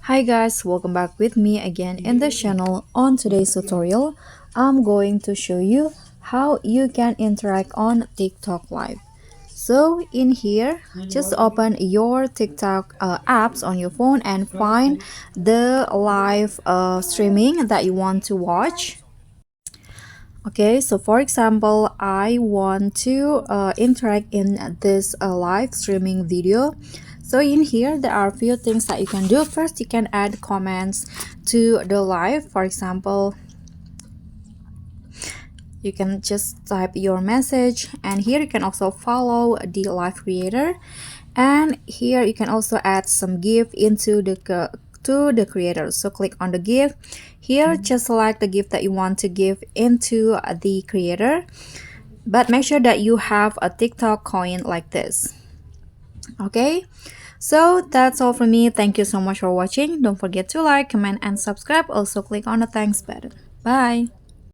Hi guys, welcome back with me again in the channel. On today's tutorial, I'm going to show you how you can interact on TikTok Live. So in here, just open your TikTok apps on your phone and find the live streaming that you want to watch. Okay, so for example, I want to interact in this live streaming video. So in here, there are a few things that you can do. First, you can add comments to the live. For example, you can just type your message, and here you can also follow the live creator, and here you can also add some gift into the creator. So click on the gift here, just select the gift that you want to give into the creator, but make sure that you have a TikTok coin like this. Okay, so that's all from me. Thank you so much for watching. Don't forget to like, comment, and subscribe. Also click on the thanks button. Bye.